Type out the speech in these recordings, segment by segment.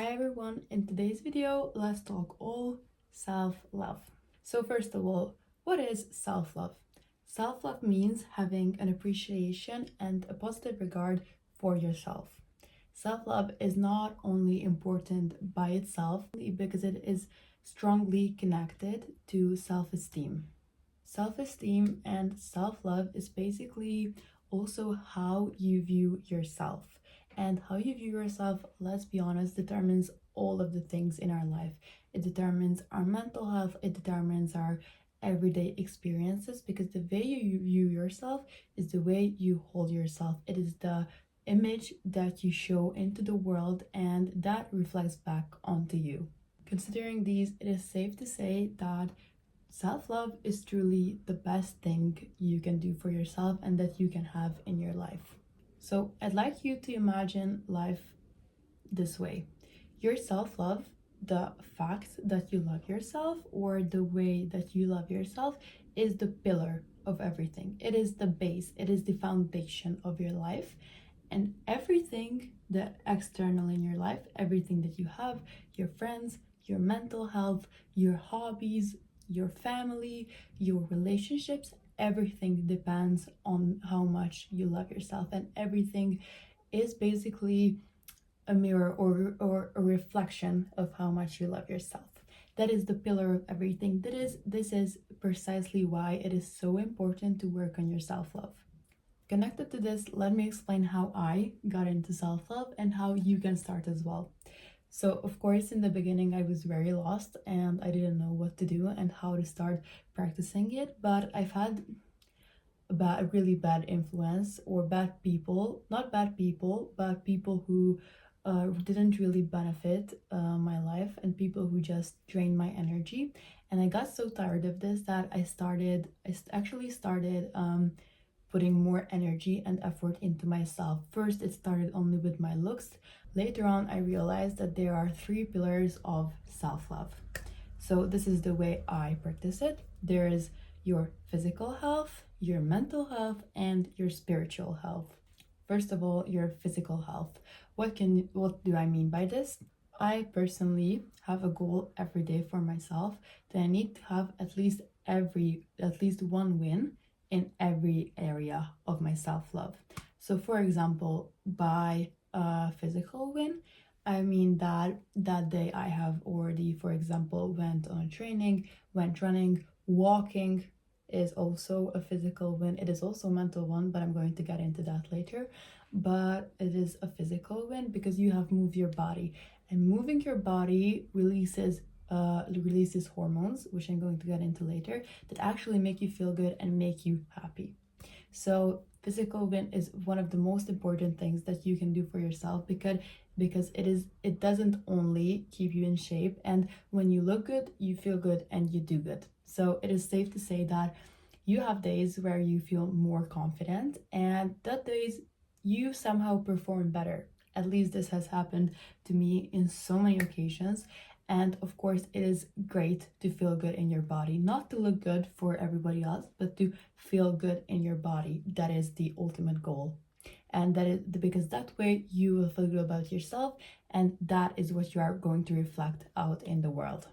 Hi everyone, in today's video, let's talk all self-love. So first of all, what is self-love? Self-love means having an appreciation and a positive regard for yourself. Self-love is not only important by itself because it is strongly connected to self-esteem. Self-esteem and self-love is basically also how you view yourself. And how you view yourself, let's be honest, determines all of the things in our life. It determines our mental health, it determines our everyday experiences, because the way you view yourself is the way you hold yourself. It is the image that you show into the world, and that reflects back onto you. Considering these, it is safe to say that self-love is truly the best thing you can do for yourself and that you can have in your life. So I'd like you to imagine life this way. Your self-love, the fact that you love yourself or the way that you love yourself, is the pillar of everything. It is the base, it is the foundation of your life. And everything that external in your life, everything that you have, your friends, your mental health, your hobbies, your family, your relationships, everything depends on how much you love yourself, and everything is basically a mirror or a reflection of how much you love yourself. That is the pillar of everything. This is precisely why it is so important to work on your self-love. Connected to this, let me explain how I got into self-love and how you can start as well. So of course, in the beginning, I was very lost and I didn't know what to do and how to start practicing it. But I've had a really bad influence, or bad people, not bad people, but people who didn't really benefit my life, and people who just drained my energy. And I got so tired of this that I actually started putting more energy and effort into myself. First, it started only with my looks. Later on, I realized that there are 3 pillars of self-love. So this is the way I practice it. There is your physical health, your mental health, and your spiritual health. First of all, your physical health. What do I mean by this? I personally have a goal every day for myself that I need to have at least one win in every area of my self-love. So for example, by a physical win, I mean that day I have already, for example, went on a training, went running. Walking is also a physical win. It is also a mental one, but I'm going to get into that later. But it is a physical win because you have moved your body, and moving your body releases hormones, which I'm going to get into later, that actually make you feel good and make you happy. So physical win is one of the most important things that you can do for yourself, because it doesn't only keep you in shape, and when you look good, you feel good and you do good. So it is safe to say that you have days where you feel more confident, and that days you somehow perform better. At least this has happened to me in so many occasions. And of course, it is great to feel good in your body, not to look good for everybody else, but to feel good in your body. That is the ultimate goal. And that is because that way you will feel good about yourself, and that is what you are going to reflect out in the world.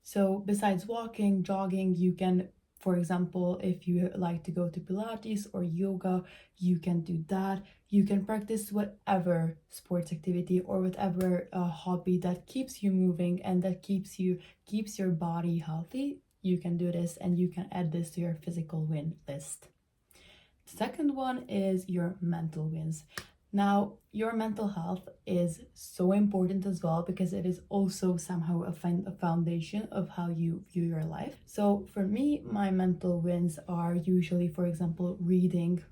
So besides walking, jogging, you can, for example, if you like to go to Pilates or yoga, you can do that. You can practice whatever sports activity or whatever hobby that keeps you moving and that keeps your body healthy. You can do this, and you can add this to your physical win list. Second one is your mental wins. Now, your mental health is so important as well, because it is also somehow a foundation of how you view your life. So for me, my mental wins are usually, for example, reading,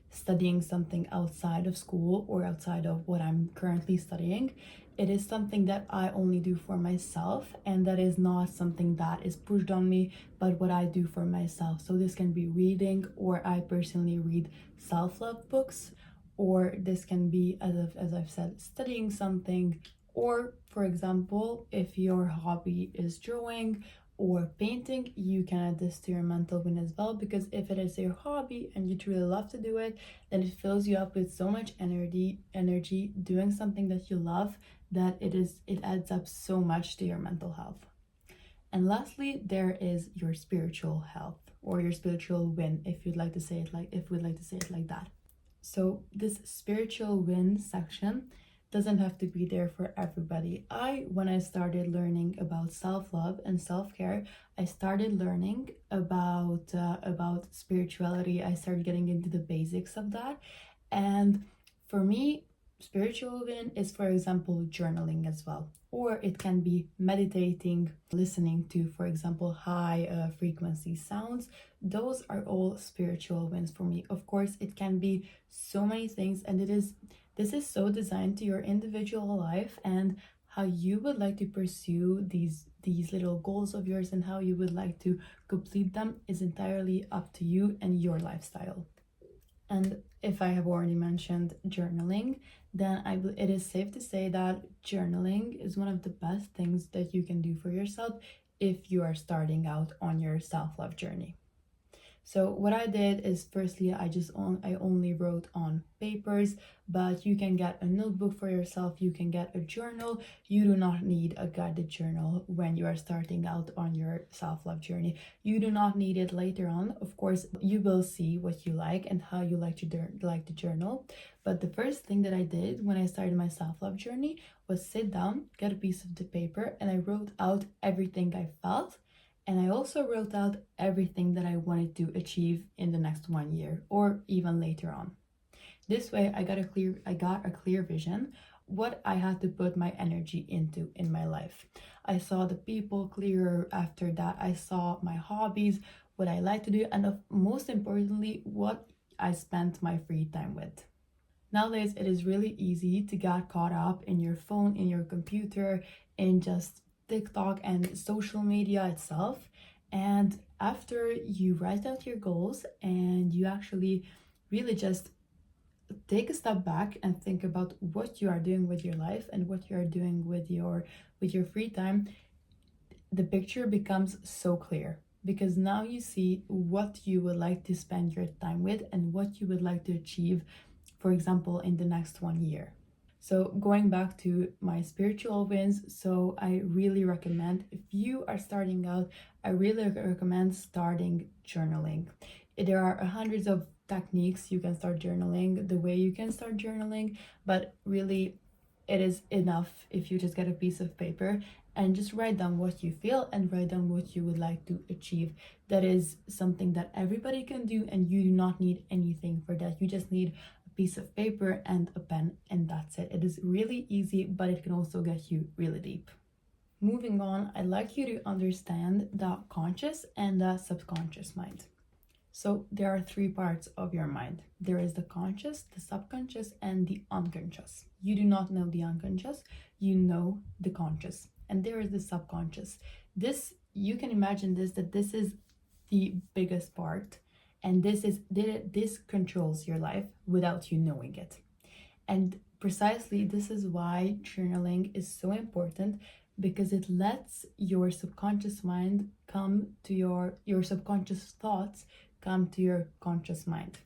studying something outside of school or outside of what I'm currently studying. It is something that I only do for myself, and that is not something that is pushed on me, but what I do for myself. So this can be reading, or I personally read self-love books, or this can be, as I've said, studying something. Or for example, if your hobby is drawing, or painting, you can add this to your mental win as well, because if it is your hobby and you truly love to do it, then it fills you up with so much energy doing something that you love, that it adds up so much to your mental health. And lastly, there is your spiritual health, or your spiritual win, if we'd like to say it like that. So this spiritual win section doesn't have to be there for everybody. When I started learning about self-love and self-care, I started learning about spirituality. I started getting into the basics of that. And for me, spiritual win is, for example, journaling as well. Or it can be meditating, listening to, for example, high frequency sounds. Those are all spiritual wins for me. Of course, it can be so many things, and this is so designed to your individual life and how you would like to pursue these little goals of yours, and how you would like to complete them is entirely up to you and your lifestyle. And if I have already mentioned journaling, then it is safe to say that journaling is one of the best things that you can do for yourself if you are starting out on your self-love journey. So what I did is, firstly, I only wrote on papers, but you can get a notebook for yourself, you can get a journal. You do not need a guided journal when you are starting out on your self-love journey. You do not need it later on. Of course, you will see what you like and how you like to journal. But the first thing that I did when I started my self-love journey was sit down, get a piece of the paper, and I wrote out everything I felt. And I also wrote out everything that I wanted to achieve in the next 1 year, or even later on. This way I got a clear vision what I had to put my energy into in my life. I saw the people clearer after that. I saw my hobbies, what I like to do, and most importantly, what I spent my free time with. Nowadays, it is really easy to get caught up in your phone, in your computer, in just TikTok and social media itself. And after you write out your goals and you actually really just take a step back and think about what you are doing with your life and what you are doing with your free time, the picture becomes so clear, because now you see what you would like to spend your time with and what you would like to achieve, for example, in the next 1 year. So going back to my spiritual wins, so I really recommend, if you are starting out, I really recommend starting journaling. There are hundreds of techniques you can start journaling, the way you can start journaling, but really it is enough if you just get a piece of paper and just write down what you feel and write down what you would like to achieve. That is something that everybody can do, and you do not need anything for that. You just need a piece of paper and a pen, and that's it. It is really easy, but it can also get you really deep. Moving on, I'd like you to understand the conscious and the subconscious mind. So there are three parts of your mind. There is the conscious, the subconscious, and the unconscious. You do not know the unconscious, you know the conscious. And there is the subconscious. This, you can imagine that this is the biggest part, and this controls your life without you knowing it. And precisely this is why journaling is so important, because it lets your subconscious mind come to your subconscious thoughts come to your conscious mind.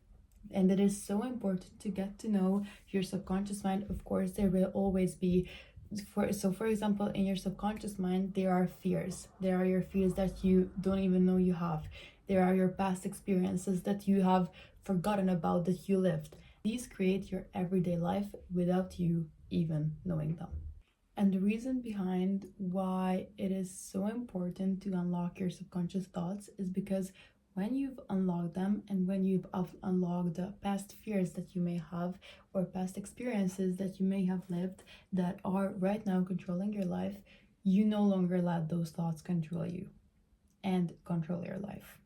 And it is so important to get to know your subconscious mind. Of course, there will always be, for example, in your subconscious mind, there are fears. There are your fears that you don't even know you have. There are your past experiences that you have forgotten about, that you lived. These create your everyday life without you even knowing them. And the reason behind why it is so important to unlock your subconscious thoughts is because when you've unlocked them, and when you've unlocked the past fears that you may have, or past experiences that you may have lived that are right now controlling your life, you no longer let those thoughts control you and control your life.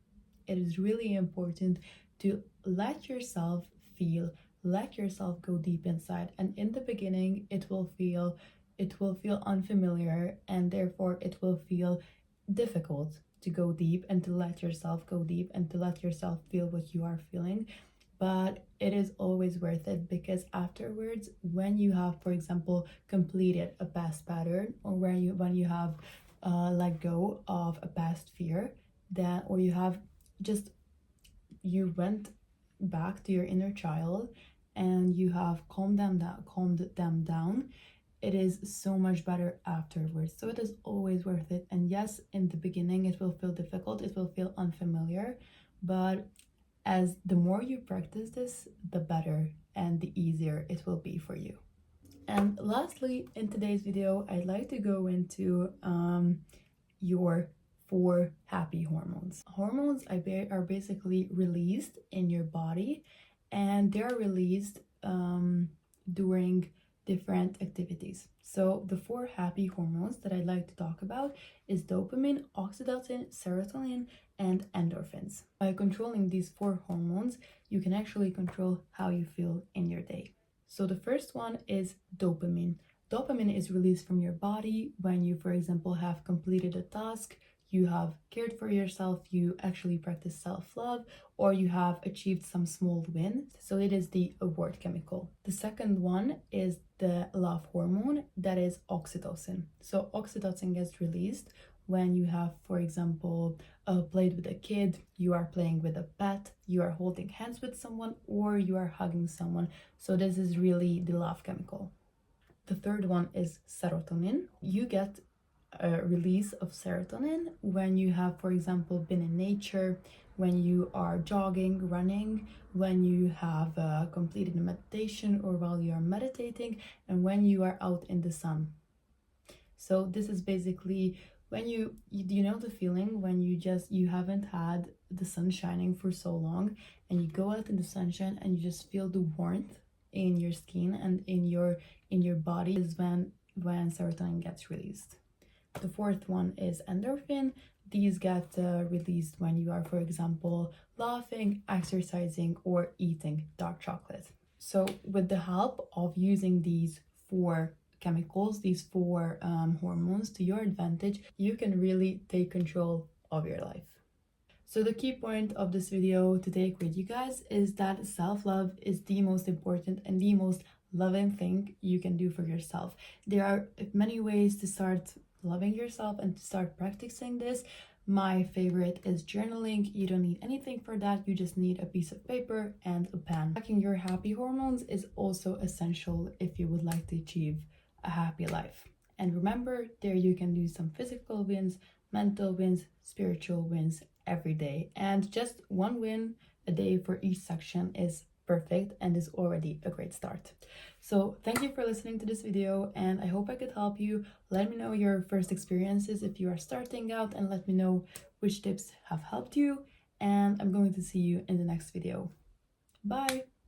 It is really important to let yourself feel, let yourself go deep inside. And in the beginning, it will feel unfamiliar, and therefore it will feel difficult to go deep and to let yourself go deep and to let yourself feel what you are feeling. But it is always worth it, because afterwards, when you have, for example, completed a past pattern, or when you have let go of a past fear, that or you went back to your inner child and you have calmed them down, it is so much better afterwards. So it is always worth it. And yes, in the beginning it will feel difficult, it will feel unfamiliar, but as the more you practice this, the better and the easier it will be for you. And lastly, in today's video, I'd like to go into your 4 happy hormones. Hormones are basically released in your body, and they are released during different activities. So the 4 happy hormones that I'd like to talk about is dopamine, oxytocin, serotonin, and endorphins. By controlling these 4 hormones, you can actually control how you feel in your day. So the first one is dopamine. Dopamine is released from your body when you, for example, have completed a task, you have cared for yourself, you actually practice self-love, or you have achieved some small win. So it is the reward chemical. The second one is the love hormone, that is oxytocin. So oxytocin gets released when you have, for example, played with a kid, you are playing with a pet, you are holding hands with someone, or you are hugging someone. So this is really the love chemical. The third one is serotonin. You get a release of serotonin when you have, for example, been in nature, when you are jogging, running, when you have completed a meditation, or while you are meditating, and when you are out in the sun. So this is basically when you know the feeling when you haven't had the sun shining for so long, and you go out in the sunshine and you just feel the warmth in your skin and in your body, is when serotonin gets released. The fourth one is endorphin. These get released when you are, for example, laughing, exercising, or eating dark chocolate. So with the help of using these 4 chemicals, these 4 hormones to your advantage, you can really take control of your life. So the key point of this video to take with you guys is that self-love is the most important and the most loving thing you can do for yourself. There are many ways to start loving yourself and to start practicing this. My favorite is journaling. You don't need anything for that, you just need a piece of paper and a pen. Tracking your happy hormones is also essential if you would like to achieve a happy life. And remember, there you can do some physical wins, mental wins, spiritual wins every day. And just 1 win a day for each section is perfect and is already a great start. So thank you for listening to this video, and I hope I could help you. Let me know your first experiences if you are starting out, and let me know which tips have helped you. And I'm going to see you in the next video. Bye!